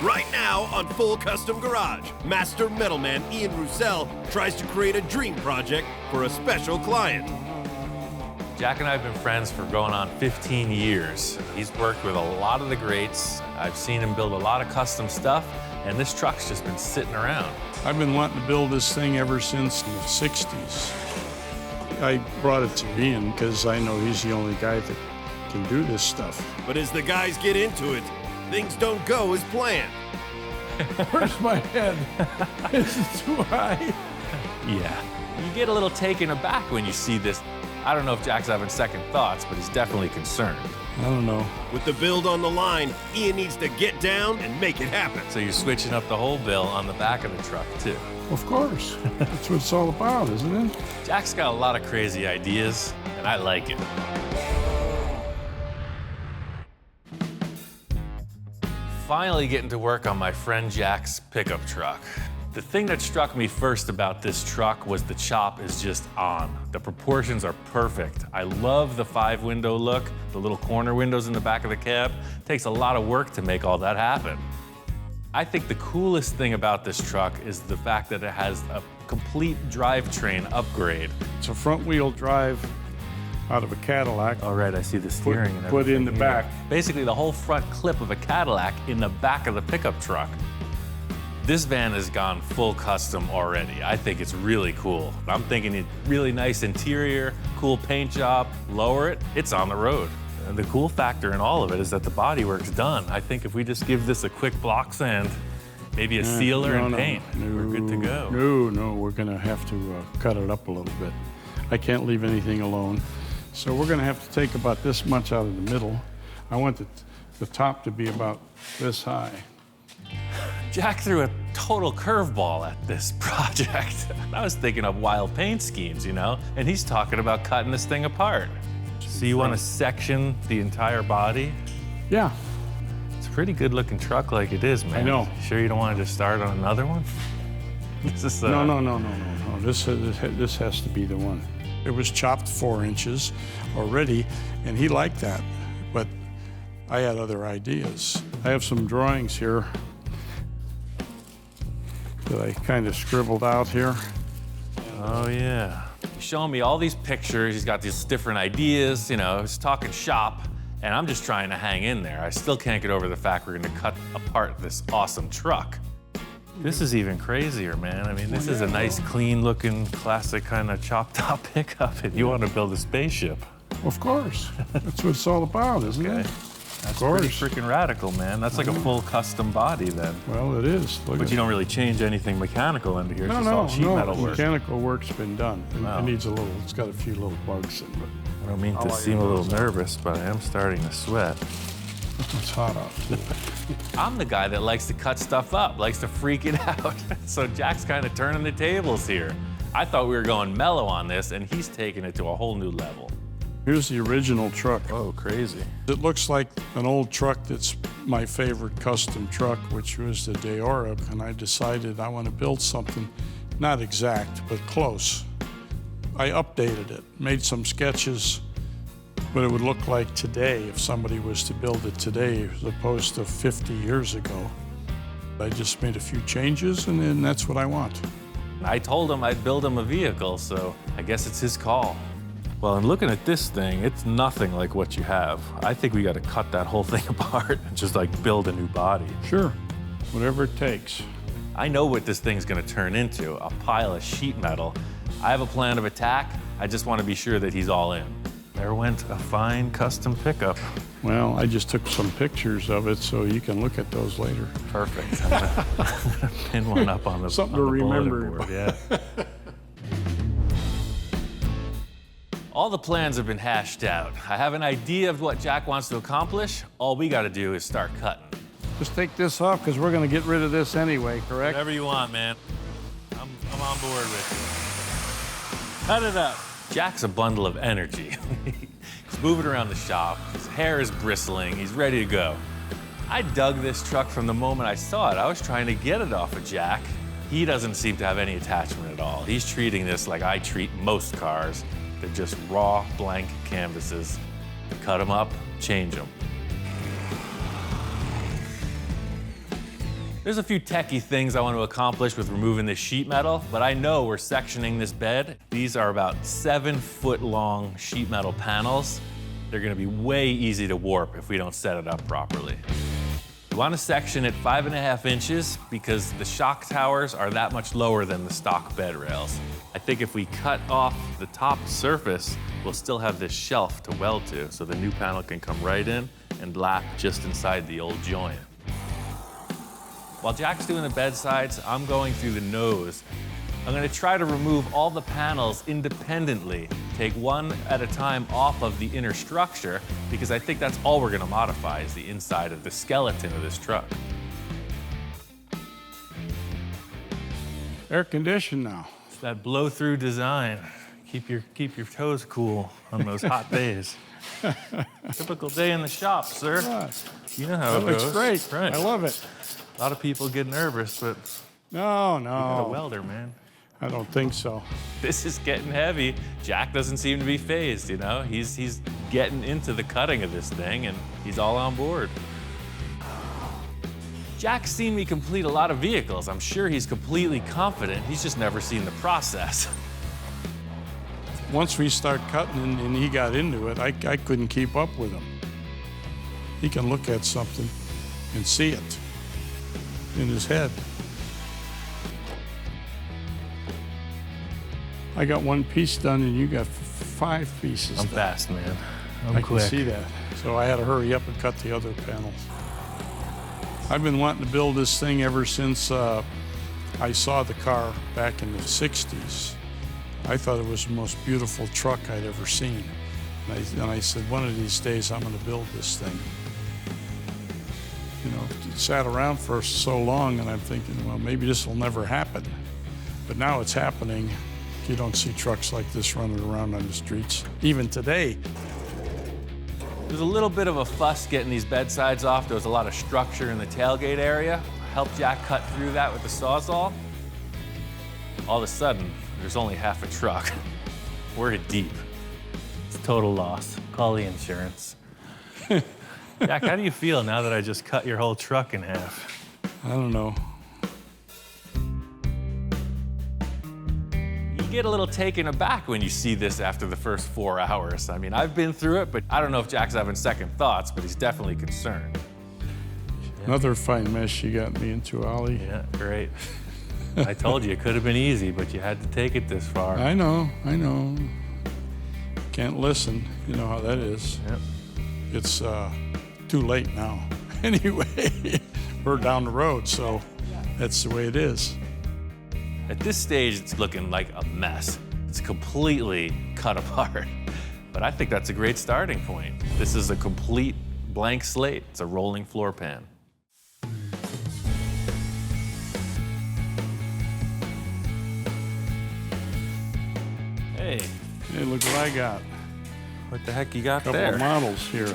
Right now on Full Custom Garage, master metalman Ian Roussel tries to create a dream project for a special client. Jack and I have been friends for going on 15 years. He's worked with a lot of the greats. I've seen him build a lot of custom stuff, and this truck's just been sitting around. I've been wanting to build this thing ever since the 60s. I brought it to Ian because I know he's the only guy that can do this stuff. But as the guys get into it, things don't go as planned. Where's my head? Is it too high? Yeah. You get a little taken aback when you see this. I don't know if Jack's having second thoughts, but he's definitely concerned. I don't know. With the build on the line, Ian needs to get down and make it happen. So you're switching up the whole bill on the back of the truck, too. Of course. That's what it's all about, isn't it? Jack's got a lot of crazy ideas, and I like it. Finally getting to work on my friend Jack's pickup truck. The thing that struck me first about this truck was the chop is just on. The proportions are perfect. I love the 5-window look, the little corner windows in the back of the cab. It takes a lot of work to make all that happen. I think the coolest thing about this truck is the fact that it has a complete drivetrain upgrade. It's a front-wheel drive out of a Cadillac. All right, I see the steering and Put in the everything back. here. Basically, the whole front clip of a Cadillac in the back of the pickup truck. This van has gone full custom already. I think it's really cool. I'm thinking it really nice interior, cool paint job, lower it, it's on the road. And the cool factor in all of it is that the bodywork's done. I think if we just give this a quick block sand, maybe a sealer and paint, we're good to go. No, we're gonna have to cut it up a little bit. I can't leave anything alone. So we're gonna have to take about this much out of the middle. I want the top to be about this high. Jack threw a total curveball at this project. I was thinking of wild paint schemes, you know? And he's talking about cutting this thing apart. So you want to section the entire body? Yeah. It's a pretty good looking truck like it is, man. I know. Sure you don't want to just start on another one? This is, No. This has to be the one. It was chopped 4 inches already, and he liked that. But I had other ideas. I have some drawings here that I kind of scribbled out here. Oh, yeah. He's showing me all these pictures. He's got these different ideas, you know, he's talking shop, and I'm just trying to hang in there. I still can't get over the fact we're going to cut apart this awesome truck. This is even crazier, man. I mean, this is a nice, clean-looking, classic kind of chopped-top pickup, and you want to build a spaceship. Of course. That's what it's all about, isn't it? That's of pretty course. freaking radical, man. That's like a full custom body, then. Well, it is. Look But at you don't really change anything mechanical into here. It's just all sheet metal work. Mechanical work's been done. Wow. It needs a little, it's got a few little bugs in it. I don't mean to seem a little nervous, but I am starting to sweat. It's hot out, too. I'm the guy that likes to cut stuff up, likes to freak it out. So Jack's kind of turning the tables here. I thought we were going mellow on this, and he's taking it to a whole new level. Here's the original truck. Oh, crazy. It looks like an old truck that's my favorite custom truck, which was the Deora, and I decided I want to build something, not exact, but close. I updated it, made some sketches, what it would look like today if somebody was to build it today as opposed to 50 years ago. I just made a few changes, and then that's what I want. I told him I'd build him a vehicle, so I guess it's his call. Well, and looking at this thing, it's nothing like what you have. I think we got to cut that whole thing apart and just like build a new body. Sure, whatever it takes. I know what this thing's going to turn into, a pile of sheet metal. I have a plan of attack. I just want to be sure that he's all in. There went a fine custom pickup. Well, I just took some pictures of it so you can look at those later. Perfect. I'm gonna pin one up on the Something on to the bulletin remember. board, yeah. All the plans have been hashed out. I have an idea of what Jack wants to accomplish. All we got to do is start cutting. Just take this off because we're going to get rid of this anyway, correct? Whatever you want, man. I'm on board with you. Cut it up. Jack's a bundle of energy. He's moving around the shop. His hair is bristling. He's ready to go. I dug this truck from the moment I saw it. I was trying to get it off of Jack. He doesn't seem to have any attachment at all. He's treating this like I treat most cars. They're just raw, blank canvases. Cut them up, change them. There's a few techie things I want to accomplish with removing this sheet metal, but I know we're sectioning this bed. These are about 7-foot long sheet metal panels. They're gonna be way easy to warp if we don't set it up properly. We want to section it 5.5 inches because the shock towers are that much lower than the stock bed rails. I think if we cut off the top surface, we'll still have this shelf to weld to, so the new panel can come right in and lap just inside the old joint. While Jack's doing the bed sides, I'm going through the nose. I'm gonna try to remove all the panels independently, take one at a time off of the inner structure, because I think that's all we're gonna modify is the inside of the skeleton of this truck. Air conditioned now. It's that blow-through design. Keep your toes cool on those hot days. Typical day in the shop, sir. Yeah. You know how That it looks goes. great. Right. I love it. A lot of people get nervous, but No, you're a no. welder, man. I don't think so. This is getting heavy. Jack doesn't seem to be phased, you know? He's getting into the cutting of this thing, and he's all on board. Jack's seen me complete a lot of vehicles. I'm sure he's completely confident. He's just never seen the process. Once we start cutting and he got into it, I couldn't keep up with him. He can look at something and see it in his head. I got one piece done and you got 5 pieces I'm done. fast, man. I can see that. So I had to hurry up and cut the other panels. I've been wanting to build this thing ever since I saw the car back in the 60s. I thought it was the most beautiful truck I'd ever seen. And I said, one of these days I'm gonna build this thing. You know, it sat around for so long and I'm thinking, well, maybe this will never happen. But now it's happening. You don't see trucks like this running around on the streets, even today. There's a little bit of a fuss getting these bed sides off. There was a lot of structure in the tailgate area. Helped Jack cut through that with the Sawzall. All of a sudden, there's only half a truck. We're deep. It's total loss. Call the insurance. Jack, how do you feel now that I just cut your whole truck in half? I don't know. You get a little taken aback when you see this after the first 4 hours. I mean, I've been through it, but I don't know if Jack's having second thoughts, but he's definitely concerned. Another fine mess you got me into, Ollie. Yeah, great. I told you it could have been easy, but you had to take it this far. I know. Can't listen. You know how that is. Yep. It's too late now. Anyway, we're down the road, so that's the way it is. At this stage, it's looking like a mess. It's completely cut apart. But I think that's a great starting point. This is a complete blank slate. It's a rolling floor pan. Hey, Hey, look what I got. what the heck you got Couple there? of models here.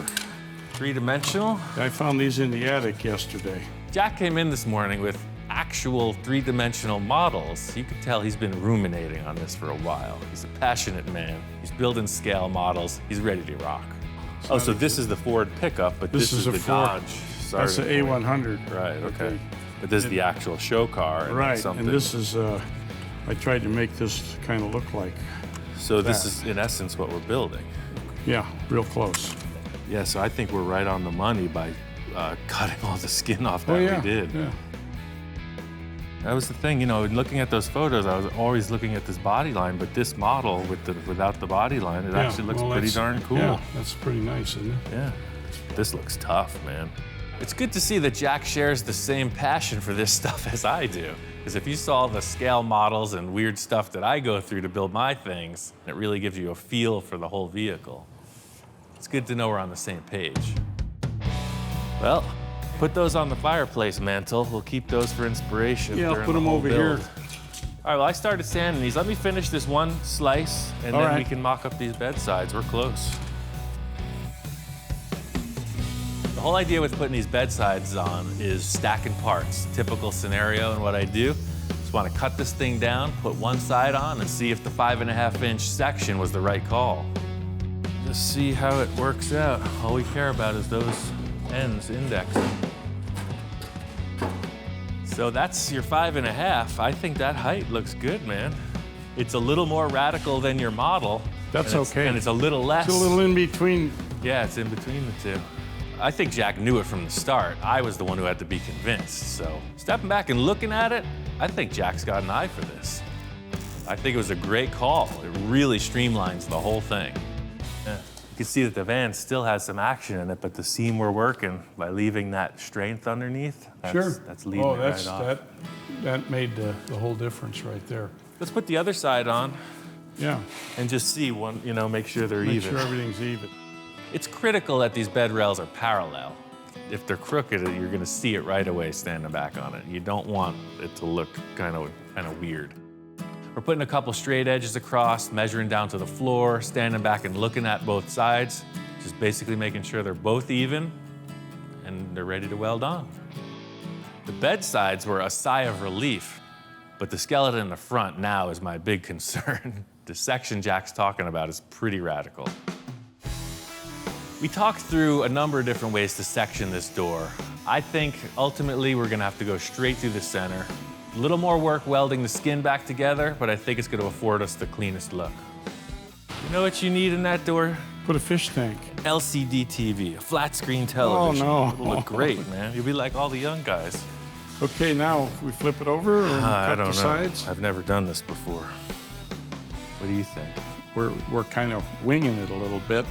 3-dimensional? I found these in the attic yesterday. Jack came in this morning with actual 3-dimensional models. You could tell he's been ruminating on this for a while. He's a passionate man. He's building scale models. He's ready to rock. Oh, so this is the Ford pickup, but this is a the Ford. Dodge. That's the starting point. A100. Right, okay. But this is the actual show car. And Right, something. and this is, I tried to make this kind of look like, So this that. is, in essence, what we're building. yeah, real close. Yeah, so I think we're right on the money by cutting all the skin off that yeah, we did. yeah. That was the thing, you know, looking at those photos, I was always looking at this body line, but this model without the body line, it actually looks pretty darn cool. Yeah, that's pretty nice, isn't it? Yeah. This looks tough, man. It's good to see that Jack shares the same passion for this stuff as I do. Because if you saw the scale models and weird stuff that I go through to build my things, it really gives you a feel for the whole vehicle. It's good to know we're on the same page. Well, put those on the fireplace mantle. We'll keep those for inspiration. Yeah, I'll during put the them whole over build. here. All right, well, I started sanding these. Let me finish this one slice, and All then right. we can mock up these bed sides. We're close. The whole idea with putting these bed sides on is stacking parts. Typical scenario, and what I do is want to cut this thing down, put one side on, and see if the 5.5-inch section was the right call. Just see how it works out. All we care about is those ends indexing. So that's your 5.5. I think that height looks good, man. It's a little more radical than your model. That's okay. And it's a little less. It's a little in between. Yeah, it's in between the two. I think Jack knew it from the start. I was the one who had to be convinced. So stepping back and looking at it, I think Jack's got an eye for this. I think it was a great call. It really streamlines the whole thing. Yeah. You can see that the van still has some action in it, but the seam we're working by leaving that strength underneath, that's leading it right off. That made the whole difference right there. Let's put the other side on. Yeah. And just see one, make sure they're even. Make sure everything's even. It's critical that these bed rails are parallel. If they're crooked, you're gonna see it right away standing back on it. You don't want it to look kind of weird. We're putting a couple straight edges across, measuring down to the floor, standing back and looking at both sides, just basically making sure they're both even and they're ready to weld on. The bed sides were a sigh of relief, but the skeleton in the front now is my big concern. The section Jack's talking about is pretty radical. We talked through a number of different ways to section this door. I think ultimately we're gonna have to go straight through the center. A little more work welding the skin back together, but I think it's gonna afford us the cleanest look. You know what you need in that door? Put a fish tank. LCD TV, a flat screen television. Oh, no. It'll look great, man. You'll be like all the young guys. Okay, now we flip it over and cut the sides? I've never done this before. What do you think? We're kind of winging it a little bit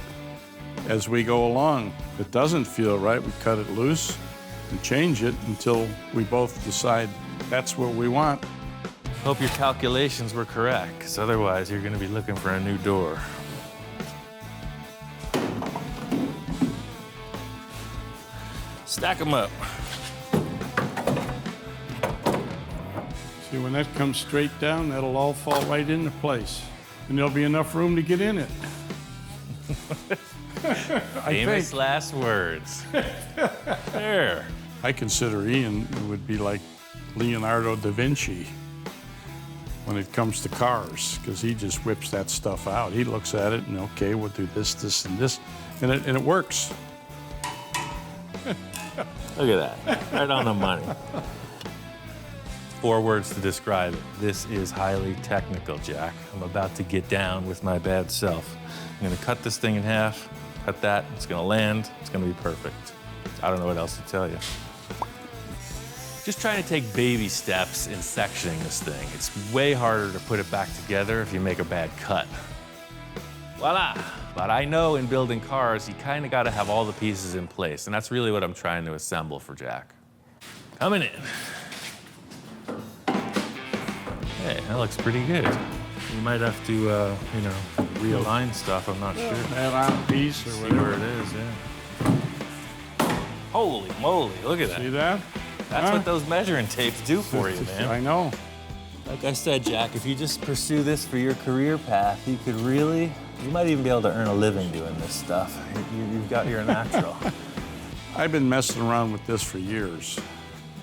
as we go along. If it doesn't feel right, we cut it loose and change it until we both decide that's what we want. Hope your calculations were correct, because otherwise you're gonna be looking for a new door. Stack them up. See, when that comes straight down, that'll all fall right into place. And there'll be enough room to get in it. Famous last words. There. I consider Ian would be like Leonardo da Vinci when it comes to cars, because he just whips that stuff out. He looks at it and, okay, we'll do this, this, and this, and it works. Look at that, right on the money. 4 words to describe it. This is highly technical, Jack. I'm about to get down with my bad self. I'm gonna cut this thing in half, cut that, it's gonna land, it's gonna be perfect. I don't know what else to tell you. Just trying to take baby steps in sectioning this thing. It's way harder to put it back together if you make a bad cut. Voila! But I know in building cars, you kind of got to have all the pieces in place, and that's really what I'm trying to assemble for Jack. Coming in. Hey, that looks pretty good. You might have to, realign stuff. I'm not sure. Add on a piece or See whatever. where it is, yeah. Holy moly, look at that. See that? That's what those measuring tapes do for you, man. I know. Like I said, Jack, if you just pursue this for your career path, you might even be able to earn a living doing this stuff. You're a natural. I've been messing around with this for years.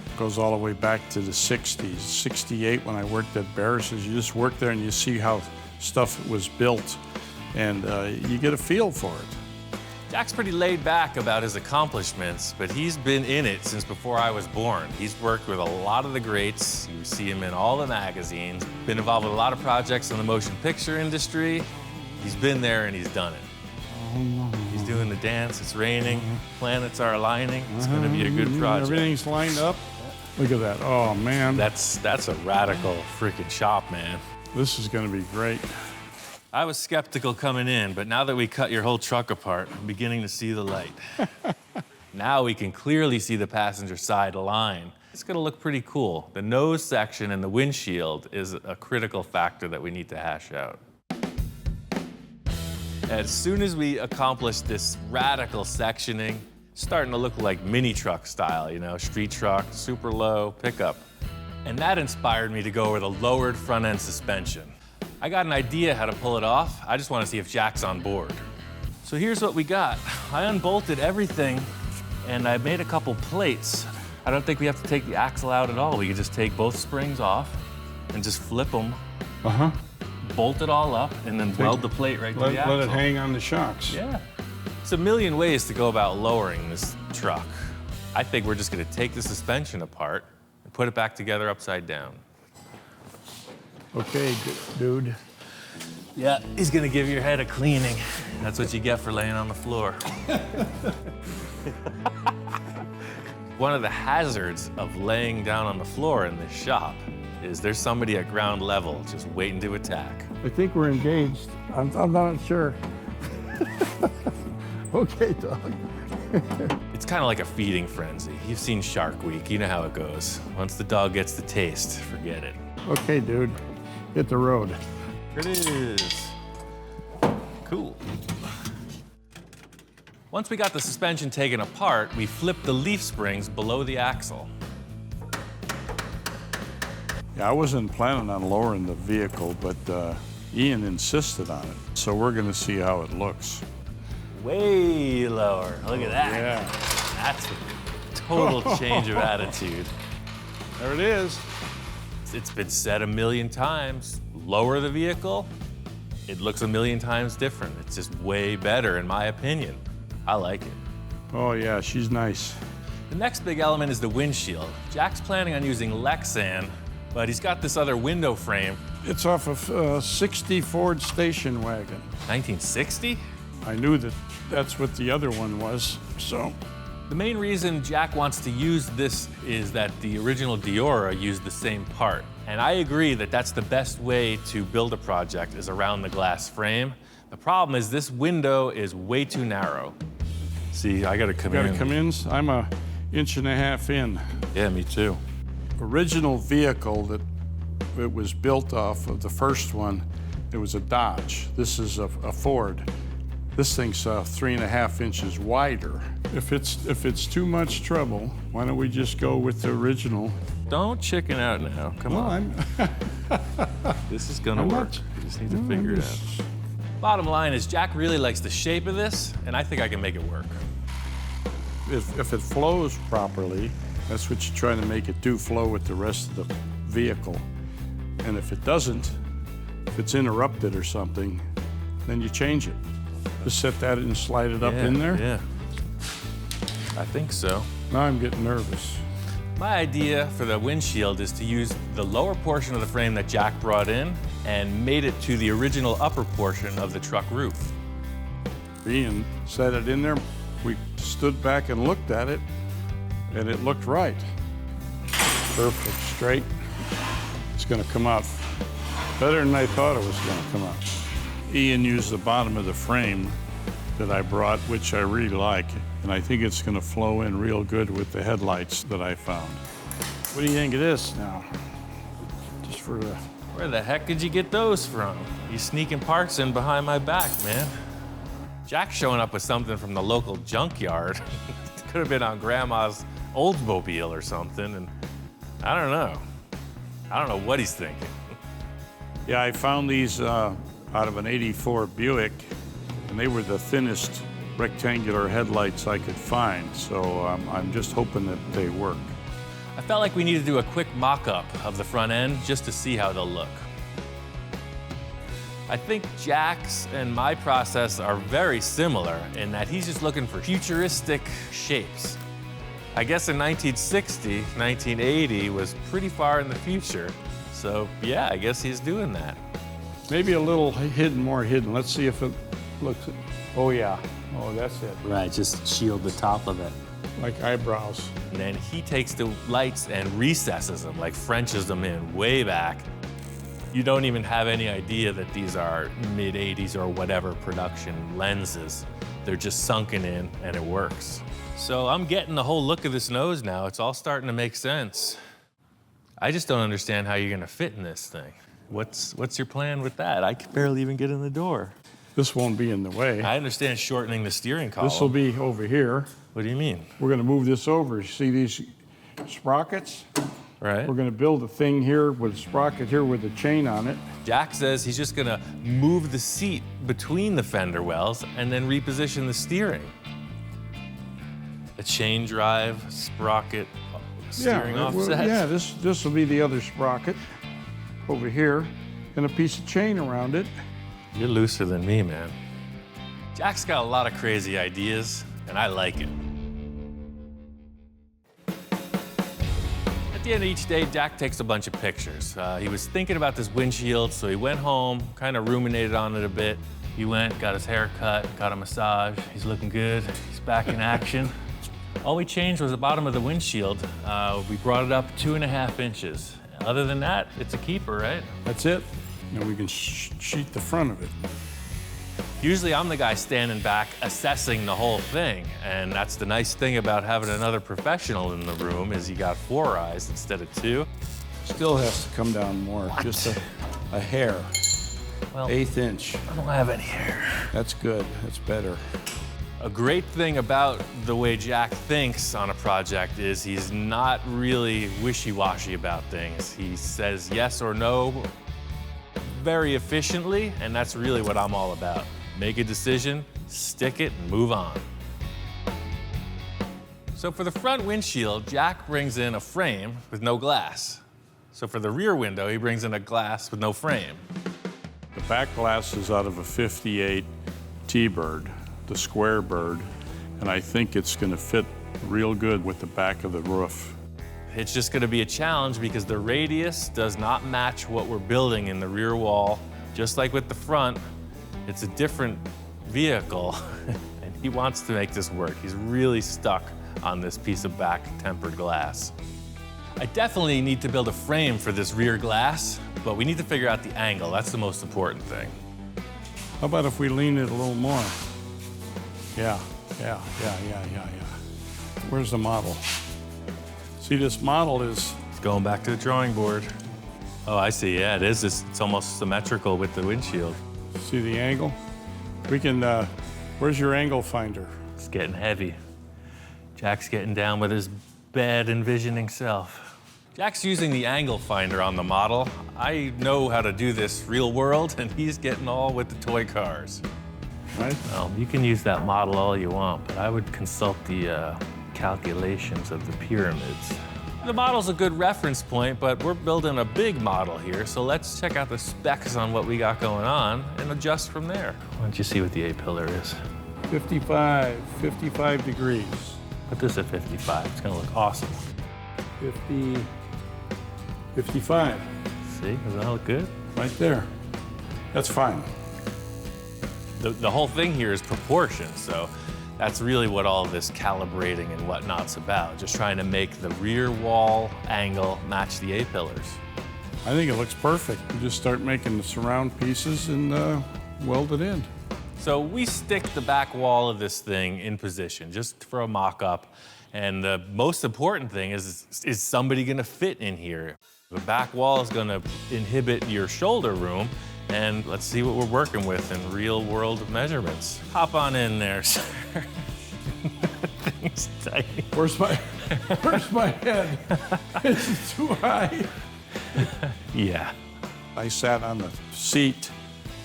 It goes all the way back to the 60s, 68 when I worked at Barris's. You just work there and you see how stuff was built, and you get a feel for it. Jack's pretty laid back about his accomplishments, but he's been in it since before I was born. He's worked with a lot of the greats. You see him in all the magazines, been involved with a lot of projects in the motion picture industry. He's been there and he's done it. He's doing the dance, it's raining, planets are aligning. It's gonna be a good project. Everything's lined up. Look at that, oh man. That's a radical freaking shop, man. This is gonna be great. I was skeptical coming in, but now that we cut your whole truck apart, I'm beginning to see the light. Now we can clearly see the passenger side line. It's gonna look pretty cool. The nose section and the windshield is a critical factor that we need to hash out. As soon as we accomplish this radical sectioning, it's starting to look like mini truck style, street truck, super low, pickup. And that inspired me to go with a lowered front end suspension. I got an idea how to pull it off. I just want to see if Jack's on board. So here's what we got. I unbolted everything and I made a couple plates. I don't think we have to take the axle out at all. We can just take both springs off and just flip them. Bolt it all up and then weld the plate right to the axle. Let it hang on the shocks. Yeah. It's a million ways to go about lowering this truck. I think we're just gonna take the suspension apart, and put it back together upside down. Okay, dude. Yeah, he's gonna give your head a cleaning. That's what you get for laying on the floor. One of the hazards of laying down on the floor in this shop is there's somebody at ground level just waiting to attack. I think we're engaged. I'm not sure. Okay, dog. It's kind of like a feeding frenzy. You've seen Shark Week, you know how it goes. Once the dog gets the taste, forget it. Okay, dude. Hit the road. Here it is. Cool. Once we got the suspension taken apart, we flipped the leaf springs below the axle. Yeah, I wasn't planning on lowering the vehicle, but Ian insisted on it. So we're gonna see how it looks. Way lower. Look at that. Yeah. That's a total change of attitude. There it is. It's been said a million times. Lower the vehicle, it looks a million times different. It's just way better, in my opinion. I like it. Oh yeah, she's nice. The next big element is the windshield. Jack's planning on using Lexan, but he's got this other window frame. It's off of 60 Ford station wagon. 1960? I knew that's what the other one was, so. The main reason Jack wants to use this is that the original Diora used the same part. And I agree that that's the best way to build a project is around the glass frame. The problem is this window is way too narrow. See, I gotta come in. Gotta come in? I'm a inch and a half in. Yeah, me too. Original vehicle that it was built off of, the first one, it was a Dodge. This is a Ford. This thing's 3.5 inches wider. If it's too much trouble, why don't we just go with the original? Don't chicken out now. Come on. This is gonna work. You just need to figure it out. Bottom line is Jack really likes the shape of this, and I think I can make it work. If it flows properly, that's what you're trying to make it do, flow with the rest of the vehicle. And if it doesn't, if it's interrupted or something, then you change it. Just set that and slide it up in there? Yeah. I think so. Now I'm getting nervous. My idea for the windshield is to use the lower portion of the frame that Jack brought in and made it to the original upper portion of the truck roof. Ian set it in there. We stood back and looked at it, and it looked right. Perfect, straight. It's gonna come out better than I thought it was gonna come out. Ian used the bottom of the frame that I brought, which I really like, and I think it's gonna flow in real good with the headlights that I found. What do you think of this now? Just for the... Where the heck did you get those from? You sneaking parts in behind my back, man. Jack's showing up with something from the local junkyard. Could have been on Grandma's Oldsmobile or something, and I don't know. I don't know what he's thinking. Yeah, I found these out of an '84 Buick, and they were the thinnest rectangular headlights I could find, so I'm just hoping that they work. I felt like we needed to do a quick mock-up of the front end just to see how they'll look. I think Jack's and my process are very similar in that he's just looking for futuristic shapes. I guess in 1960, 1980 was pretty far in the future, so yeah, I guess he's doing that. Maybe a little hidden, more hidden. Let's see if it looks, oh yeah, oh that's it. Right, just shield the top of it. Like eyebrows. And then he takes the lights and recesses them, like Frenches them in way back. You don't even have any idea that these are mid-'80s or whatever production lenses. They're just sunken in and it works. So I'm getting the whole look of this nose now. It's all starting to make sense. I just don't understand how you're gonna fit in this thing. What's your plan with that? I can barely even get in the door. This won't be in the way. I understand shortening the steering column. This will be over here. What do you mean? We're gonna move this over. You see these sprockets? Right. We're gonna build a thing here with a sprocket here with a chain on it. Jack says he's just gonna move the seat between the fender wells and then reposition the steering. A chain drive, sprocket, steering offset. Yeah, this will be the other sprocket over here, and a piece of chain around it. You're looser than me, man. Jack's got a lot of crazy ideas, and I like it. At the end of each day, Jack takes a bunch of pictures. He was thinking about this windshield, so he went home, kind of ruminated on it a bit. He went, got his hair cut, got a massage. He's looking good. He's back in action. All we changed was the bottom of the windshield. We brought it up 2.5 inches. Other than that, it's a keeper, right? That's it. And we can sheet the front of it. Usually I'm the guy standing back assessing the whole thing, and that's the nice thing about having another professional in the room is you got 4 eyes instead of 2. Still has to come down more, What? just a hair. Well, 1/8 inch. I don't have any hair. That's good, that's better. A great thing about the way Jack thinks on a project is he's not really wishy-washy about things. He says yes or no very efficiently, and that's really what I'm all about. Make a decision, stick it, and move on. So for the front windshield, Jack brings in a frame with no glass. So for the rear window, he brings in a glass with no frame. The back glass is out of a 58 T-bird, the square bird, and I think it's gonna fit real good with the back of the roof. It's just gonna be a challenge because the radius does not match what we're building in the rear wall. Just like with the front, it's a different vehicle, and he wants to make this work. He's really stuck on this piece of back tempered glass. I definitely need to build a frame for this rear glass, but we need to figure out the angle. That's the most important thing. How about if we lean it a little more? Yeah. Where's the model? See, this model is... It's going back to the drawing board. Oh, I see, yeah, it is. It's almost symmetrical with the windshield. See the angle? We can, where's your angle finder? It's getting heavy. Jack's getting down with his bad envisioning self. Jack's using the angle finder on the model. I know how to do this real world, and he's getting all with the toy cars. Right? Well, you can use that model all you want, but I would consult the calculations of the pyramids. The model's a good reference point, but we're building a big model here, so let's check out the specs on what we got going on and adjust from there. Why don't you see what the A-pillar is? 55 degrees. Put this at 55, it's gonna look awesome. 55, See, does that look good? right there. That's fine. The whole thing here is proportion, so that's really what all this calibrating and whatnot's about, just trying to make the rear wall angle match the A-pillars. I think it looks perfect. You just start making the surround pieces and weld it in. So we stick the back wall of this thing in position, just for a mock-up. And the most important thing is somebody gonna fit in here? The back wall is gonna inhibit your shoulder room, and let's see what we're working with in real-world measurements. Hop on in there, sir. Thing's tiny. Where's my head? Is it too high? Yeah. I sat on the seat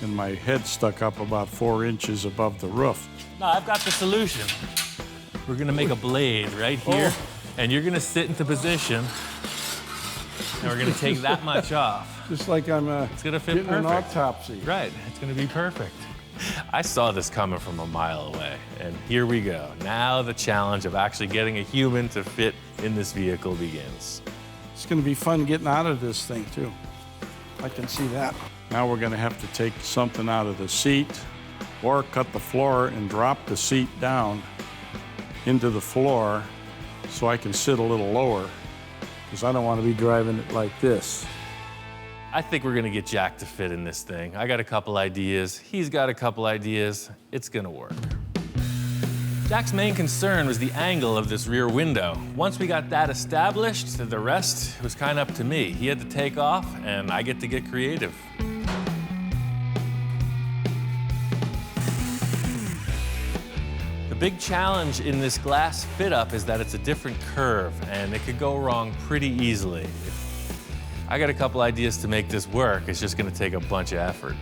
and my head stuck up about 4 inches above the roof. No, I've got the solution. We're gonna make a blade right here, and you're gonna sit into position, and we're gonna take that much off. Just like I'm It's gonna fit getting an perfect. autopsy. Right, it's gonna be perfect. I saw this coming from a mile away, and here we go. Now the challenge of actually getting a human to fit in this vehicle begins. It's gonna be fun getting out of this thing too. I can see that. Now we're gonna have to take something out of the seat or cut the floor and drop the seat down into the floor so I can sit a little lower because I don't want to be driving it like this. I think we're gonna get Jack to fit in this thing. I got a couple ideas, he's got a couple ideas, it's gonna work. Jack's main concern was the angle of this rear window. Once we got that established, the rest was kind of up to me. He had to take off, and I get to get creative. The big challenge in this glass fit-up is that it's a different curve, and it could go wrong pretty easily. I got a couple ideas to make this work. It's just gonna take a bunch of effort.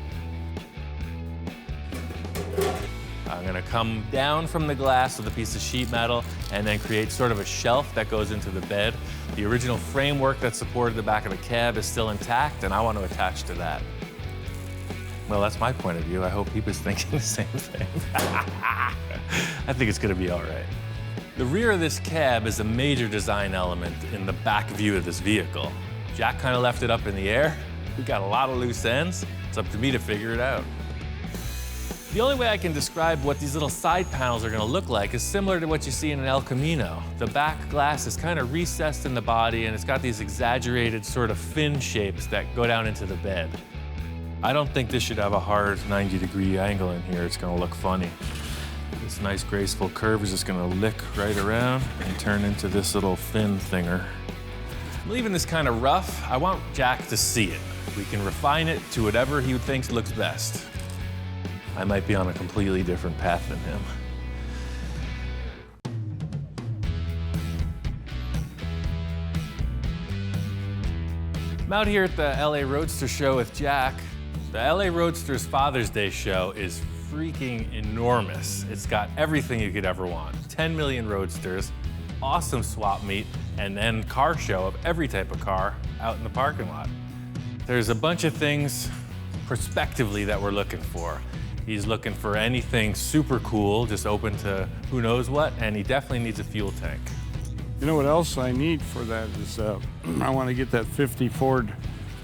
I'm gonna come down from the glass with a piece of sheet metal and then create sort of a shelf that goes into the bed. The original framework that supported the back of the cab is still intact, and I want to attach to that. Well, that's my point of view. I hope he was thinking the same thing. I think it's gonna be all right. The rear of this cab is a major design element in the back view of this vehicle. Jack kind of left it up in the air. We got a lot of loose ends. It's up to me to figure it out. The only way I can describe what these little side panels are gonna look like is similar to what you see in an El Camino. The back glass is kind of recessed in the body and it's got these exaggerated sort of fin shapes that go down into the bed. I don't think this should have a hard 90-degree angle in here. It's gonna look funny. This nice graceful curve is just gonna lick right around and turn into this little fin thinger. I'm leaving this kind of rough. I want Jack to see it. We can refine it to whatever he thinks looks best. I might be on a completely different path than him. I'm out here at the LA Roadster show with Jack. The LA Roadster's Father's Day show is freaking enormous. It's got everything you could ever want. 10 million roadsters, awesome swap meet, and then car show of every type of car out in the parking lot. There's a bunch of things prospectively that we're looking for. He's looking for anything super cool, just open to who knows what, and he definitely needs a fuel tank. You know what else I need for that is I want to get that 50 Ford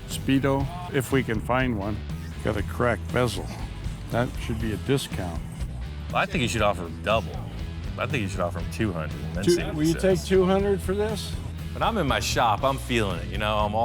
Speedo, if we can find one. Got a cracked bezel. That should be a discount. Well, I think you should offer him double. I think you should offer him 200 and then see what Will he you says. take 200 for this? When I'm in my shop, I'm feeling it. You know, I'm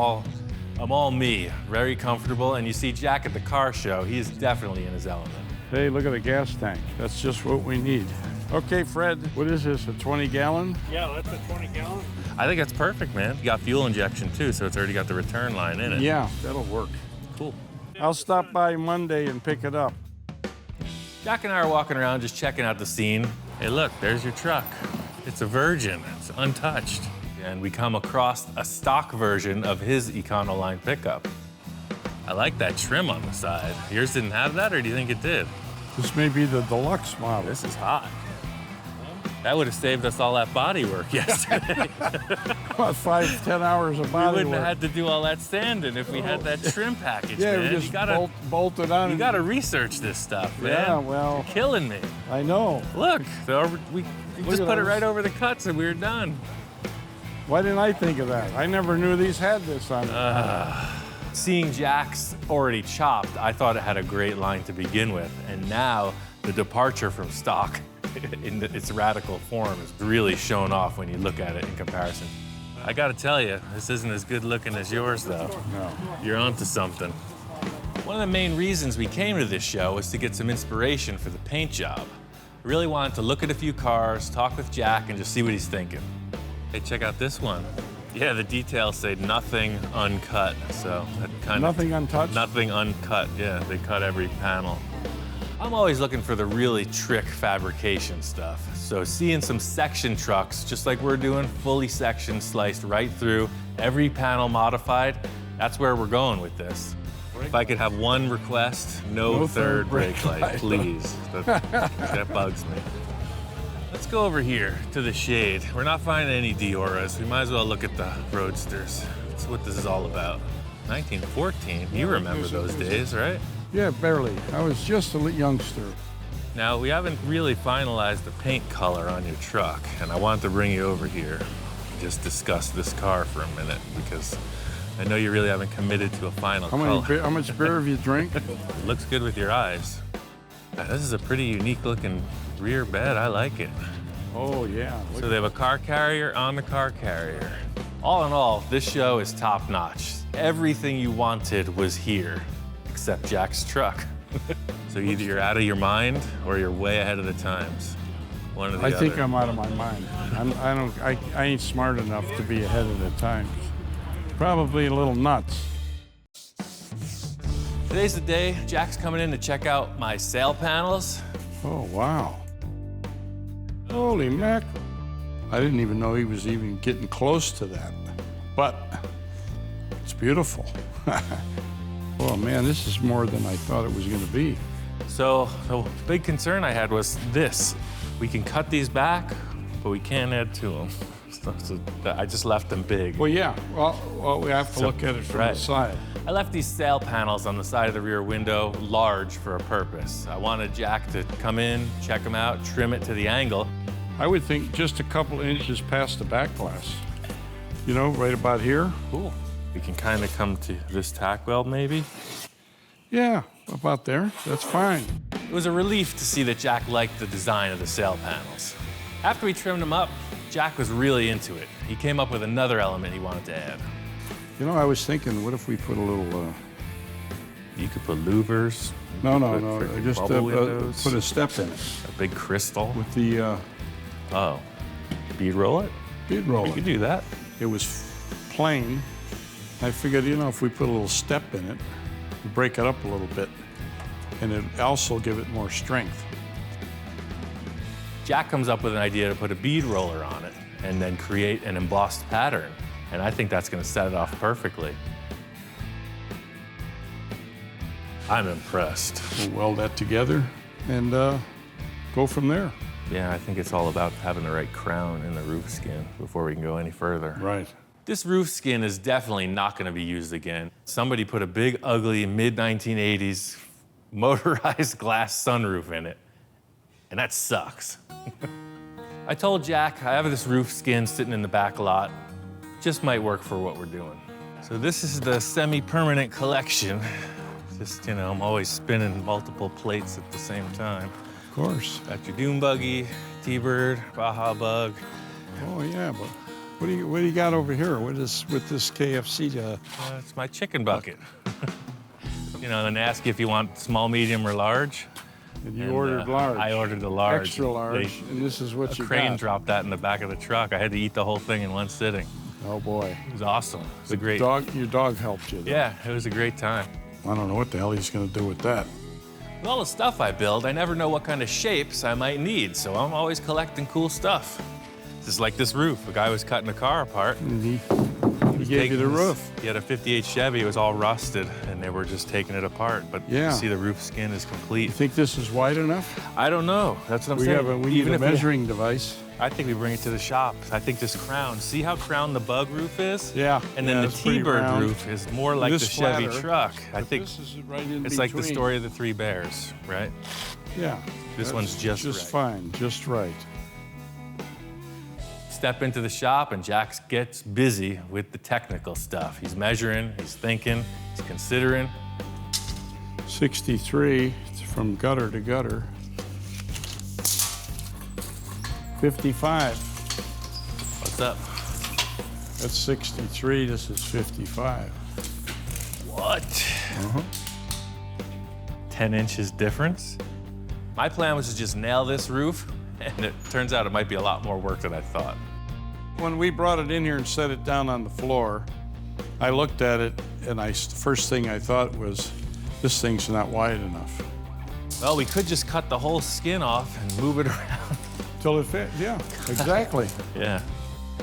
all me, very comfortable. And you see Jack at the car show, he is definitely in his element. Hey, look at the gas tank. That's just what we need. Okay, Fred, what is this, a 20-gallon? Yeah, that's a 20-gallon. I think that's perfect, man. You got fuel injection too, so it's already got the return line in it. Yeah, that'll work. Cool. I'll stop by Monday and pick it up. Jack and I are walking around just checking out the scene. Hey, look, there's your truck. It's a Virgin, it's untouched. And we come across a stock version of his Econoline pickup. I like that trim on the side. Yours didn't have that, or do you think it did? This may be the deluxe model. This is hot. That would have saved us all that body work yesterday. About 5-10 hours of We body wouldn't work. have had to do all that sanding if we had that trim package, Yeah, man. we just You gotta, bolt it on. you gotta research this stuff, man. Yeah, well, You're killing me. I know. Look, we just at put it those. right over the cuts and we were done. Why didn't I think of that? I never knew these had this on it. Seeing Jack's already chopped, I thought it had a great line to begin with. And now the departure from stock in its radical form is really shown off when you look at it in comparison. I gotta tell you, this isn't as good looking as yours though. No. You're onto something. One of the main reasons we came to this show was to get some inspiration for the paint job. I really wanted to look at a few cars, talk with Jack, and just see what he's thinking. Hey, check out this one. Yeah, the details say nothing uncut, so that kind of... Nothing untouched? Nothing uncut, yeah, they cut every panel. I'm always looking for the really trick fabrication stuff. So seeing some section trucks, just like we're doing, fully sectioned, sliced right through, every panel modified, that's where we're going with this. If I could have one request, no third brake light, please. That bugs me. Let's go over here to the shade. We're not finding any Dioras. We might as well look at the Roadsters. That's what this is all about. 1914, you remember those days, right? Yeah, barely. I was just a youngster. Now, we haven't really finalized the paint color on your truck, and I wanted to bring you over here and just discuss this car for a minute, because I know you really haven't committed to a final color. How much beer have you drank? It looks good with your eyes. Now, this is a pretty unique looking rear bed. I like it. Oh, yeah. Look. So they have a car carrier on the car carrier. All in all, this show is top notch. Everything you wanted was here, except Jack's truck. So either you're out of your mind or you're way ahead of the times. One or the other. I think I'm out of my mind. I ain't smart enough to be ahead of the times. Probably a little nuts. Today's the day. Jack's coming in to check out my sail panels. Oh, wow. Holy mackerel. I didn't even know he was even getting close to that. But it's beautiful. Oh, man, this is more than I thought it was going to be. So the big concern I had was this. We can cut these back, but we can't add to them. So I just left them big. Well, yeah. Well, we have to look at it from the side. I left these sail panels on the side of the rear window large for a purpose. I wanted Jack to come in, check them out, trim it to the angle. I would think just a couple inches past the back glass. You know, right about here. Cool. We can kind of come to this tack weld maybe. Yeah, about there. That's fine. It was a relief to see that Jack liked the design of the sail panels. After we trimmed them up, Jack was really into it. He came up with another element he wanted to add. You know, I was thinking, what if we put a little... You could put louvers. No. freaking Just bubble windows, put a step in it a big crystal. with the Oh, bead roll it? bead roller. We could do that. It was plain. I figured, you know, if we put a little step in it, break it up a little bit, and it also give it more strength. Jack comes up with an idea to put a bead roller on it and then create an embossed pattern. And I think that's going to set it off perfectly. I'm impressed. We'll weld that together and go from there. Yeah, I think it's all about having the right crown in the roof skin before we can go any further. Right. This roof skin is definitely not going to be used again. Somebody put a big, ugly, mid-1980s motorized glass sunroof in it, and that sucks. I told Jack I have this roof skin sitting in the back lot. Just might work for what we're doing. So this is the semi-permanent collection. Just, you know, I'm always spinning multiple plates at the same time. Of course. Got your dune buggy, T-bird, Baja bug. Oh yeah, but what do you got over here? What is with this KFC? It's my chicken bucket. You know, and ask you if you want small, medium, or large. And you ordered large. I ordered the large. Extra large, and this is what you A crane got. dropped that in the back of the truck. I had to eat the whole thing in one sitting. Oh boy. It was awesome. It was a great. Your dog helped you. Yeah, it was a great time. I don't know what the hell he's gonna do with that. With all the stuff I build, I never know what kind of shapes I might need, so I'm always collecting cool stuff. Just like this roof. A guy was cutting a car apart. And he gave you the roof. He had a 58 Chevy. It was all rusted, and they were just taking it apart. But Yeah. you see the roof skin is complete. You think this is wide enough? I don't know. That's what I'm We saying. need Even a if we- measuring device. I think we bring it to the shop. I think this crown, see how crowned the bug roof is? Yeah. And then yeah, the it's pretty T-bird round. roof is more like This the Chevy flatter, truck. I but think this is right in it's like the between. story of the three bears, right? Yeah. This that's one's just right. fine, just right. Step into the shop and Jack gets busy with the technical stuff. He's measuring, he's thinking, he's considering. 63 from gutter to gutter. 55. What's up? That's 63. This is 55. What? 10 inches difference? My plan was to just nail this roof, and it turns out it might be a lot more work than I thought. When we brought it in here and set it down on the floor, I looked at it, and the first thing I thought was, this thing's not wide enough. Well, we could just cut the whole skin off and move it around. Till it fit, yeah, exactly. Yeah.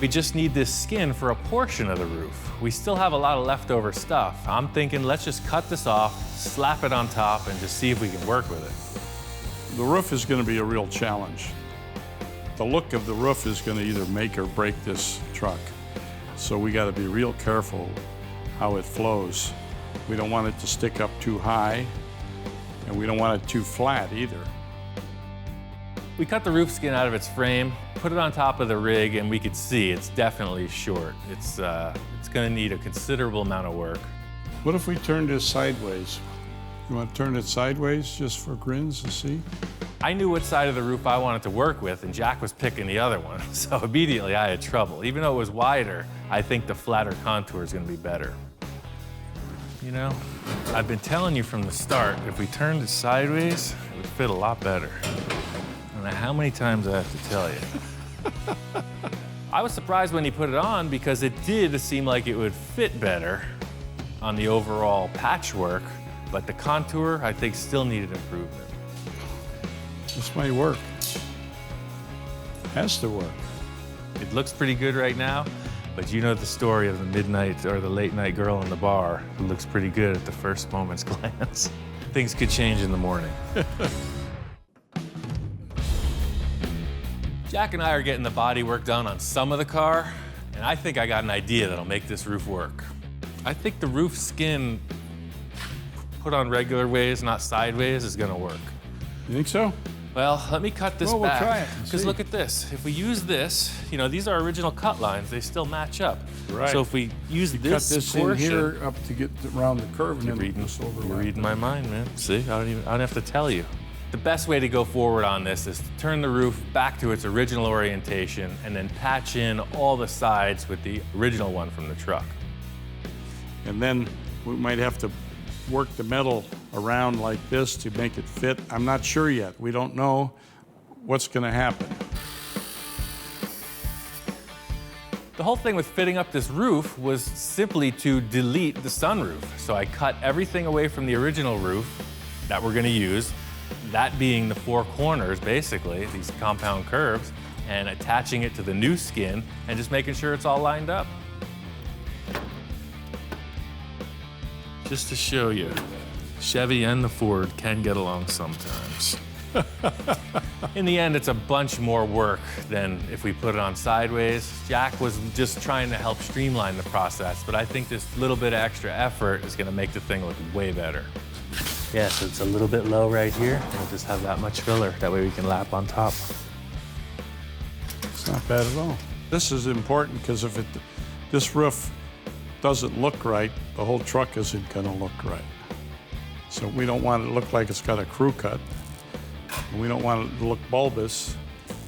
We just need this skin for a portion of the roof. We still have a lot of leftover stuff. I'm thinking, let's just cut this off, slap it on top, and just see if we can work with it. The roof is going to be a real challenge. The look of the roof is going to either make or break this truck. So we got to be real careful how it flows. We don't want it to stick up too high, and we don't want it too flat either. We cut the roof skin out of its frame, put it on top of the rig, and we could see it's definitely short. It's going to need a considerable amount of work. What if we turned this sideways? You want to turn it sideways just for grins to see? I knew what side of the roof I wanted to work with, and Jack was picking the other one. So immediately I had trouble. Even though it was wider, I think the flatter contour is going to be better. You know, I've been telling you from the start, if we turned it sideways, it would fit a lot better. I don't know how many times I have to tell you. I was surprised when he put it on because it did seem like it would fit better on the overall patchwork, but the contour, I think, still needed improvement. This might work. Has to work. It looks pretty good right now, but you know the story of the midnight or the late night girl in the bar who looks pretty good at the first moment's glance. Things could change in the morning. Jack and I are getting the body work done on some of the car, and I think I got an idea that'll make this roof work. I think the roof skin put on regular ways, not sideways, is gonna work. You think so? Well, let me cut this Well, we'll back. try it and Because see. look at this. If we use this, you know, these are original cut lines. They still match up. Right. So if we use Cut this this portion, in here up to get around the curve and you're then reading, this you're overlap. reading my mind, man. See, I don't have to tell you. The best way to go forward on this is to turn the roof back to its original orientation and then patch in all the sides with the original one from the truck. And then we might have to work the metal around like this to make it fit. I'm not sure yet. We don't know what's going to happen. The whole thing with fitting up this roof was simply to delete the sunroof. So I cut everything away from the original roof that we're going to use, that being the four corners, basically, these compound curves, and attaching it to the new skin and just making sure it's all lined up. Just to show you, Chevy and the Ford can get along sometimes. In the end, it's a bunch more work than if we put it on sideways. Jack was just trying to help streamline the process, but I think this little bit of extra effort is gonna make the thing look way better. Yeah, so it's a little bit low right here, and we'll just have that much filler. That way we can lap on top. It's not bad at all. This is important because if this roof doesn't look right, the whole truck isn't going to look right. So we don't want it to look like it's got a crew cut. And we don't want it to look bulbous.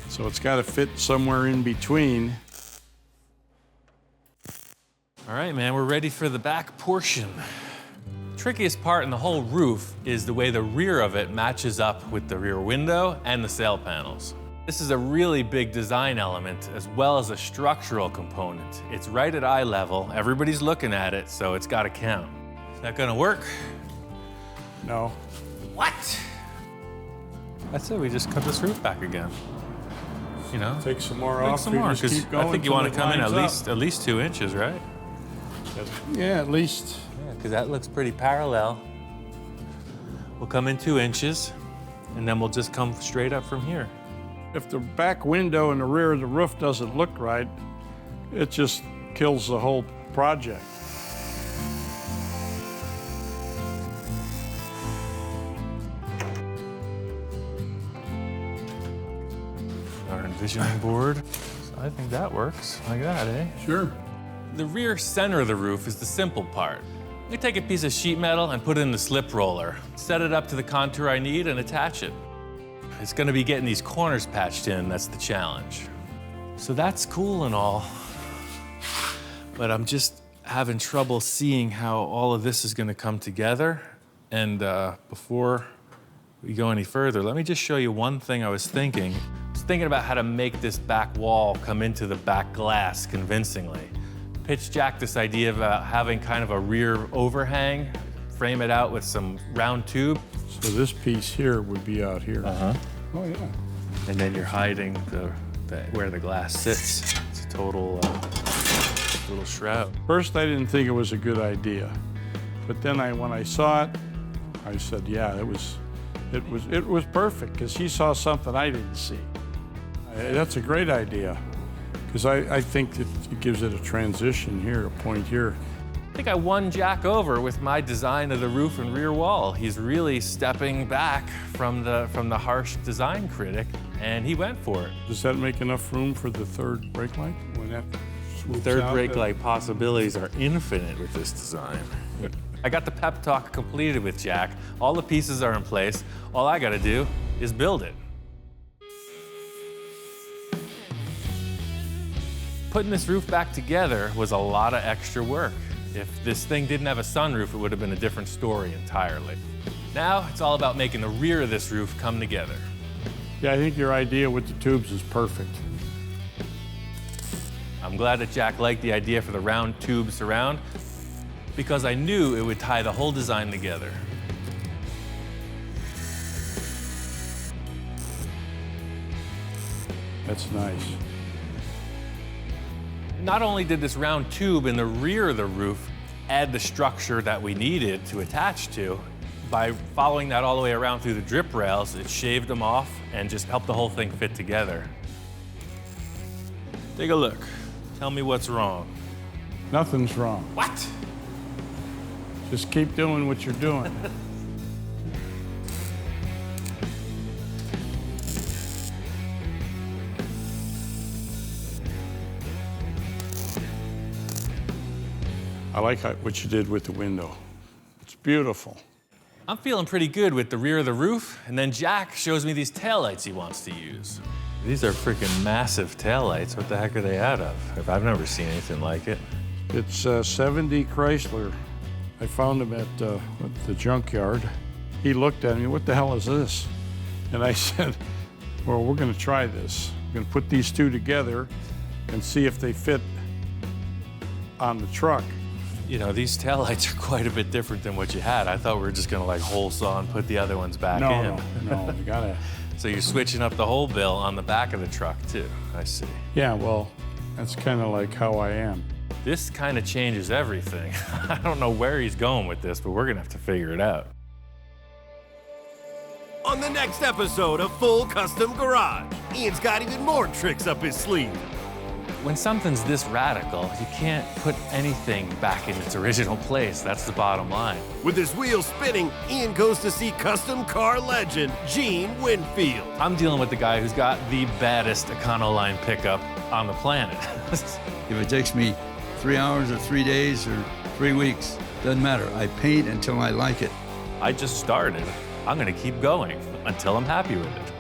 So it's got to fit somewhere in between. All right, man, we're ready for the back portion. Trickiest part in the whole roof is the way the rear of it matches up with the rear window and the sail panels. This is a really big design element as well as a structural component. It's right at eye level. Everybody's looking at it, so it's got to count. Is that gonna work? No. What? That's it, we just cut this roof back again. You know? Take some more Take off. some you more, just because keep going I think you till want it to come in lines at least 2 inches, right? up. Yeah, at least. Yeah, because that looks pretty parallel. We'll come in 2 inches, and then we'll just come straight up from here. If the back window and the rear of the roof doesn't look right, it just kills the whole project. Our envisioning board. So I think that works like that, eh? Sure. The rear center of the roof is the simple part. I take a piece of sheet metal and put it in the slip roller, set it up to the contour I need, and attach it. It's gonna be getting these corners patched in that's the challenge. So that's cool and all, but I'm just having trouble seeing how all of this is gonna come together. And before we go any further, let me just show you one thing I was thinking. I was thinking about how to make this back wall come into the back glass convincingly. Pitched Jack this idea about having kind of a rear overhang, frame it out with some round tube. So this piece here would be out here. Uh-huh. Oh, yeah. And then you're hiding where the glass sits. It's a total little shroud. First, I didn't think it was a good idea. But then when I saw it, I said, yeah, it was perfect because he saw something I didn't see. That's a great idea because I think that it gives it a transition here, a point here. I think I won Jack over with my design of the roof and rear wall. He's really stepping back from the harsh design critic, and he went for it. Does that make enough room for the third brake light? When that swoops Third out, brake light possibilities are infinite with this design. I got the pep talk completed with Jack. All the pieces are in place. All I gotta do is build it. Putting this roof back together was a lot of extra work. If this thing didn't have a sunroof, it would have been a different story entirely. Now, it's all about making the rear of this roof come together. Yeah, I think your idea with the tubes is perfect. I'm glad that Jack liked the idea for the round tube surround because I knew it would tie the whole design together. That's nice. Not only did this round tube in the rear of the roof add the structure that we needed to attach to, by following that all the way around through the drip rails, it shaved them off and just helped the whole thing fit together. Take a look. Tell me what's wrong. Nothing's wrong. What? Just keep doing what you're doing. I like what you did with the window. It's beautiful. I'm feeling pretty good with the rear of the roof, and then Jack shows me these taillights he wants to use. These are freaking massive taillights. What the heck are they out of? I've never seen anything like it. It's 70 Chrysler. I found them at the junkyard. He looked at me, what the hell is this? And I said, well, we're gonna try this. We're gonna put these two together and see if they fit on the truck. You know, these taillights are quite a bit different than what you had. I thought we were just gonna like hole saw and put the other ones back in. No, you gotta. So you're switching up the whole bill on the back of the truck too, I see. Yeah, well, that's kind of like how I am. This kind of changes everything. I don't know where he's going with this, but we're gonna have to figure it out. On the next episode of Full Custom Garage, Ian's got even more tricks up his sleeve. When something's this radical, you can't put anything back in its original place. That's the bottom line. With his wheels spinning, Ian goes to see custom car legend Gene Winfield. I'm dealing with the guy who's got the baddest Econoline pickup on the planet. If it takes me 3 hours or 3 days or 3 weeks, doesn't matter. I paint until I like it. I just started. I'm gonna keep going until I'm happy with it.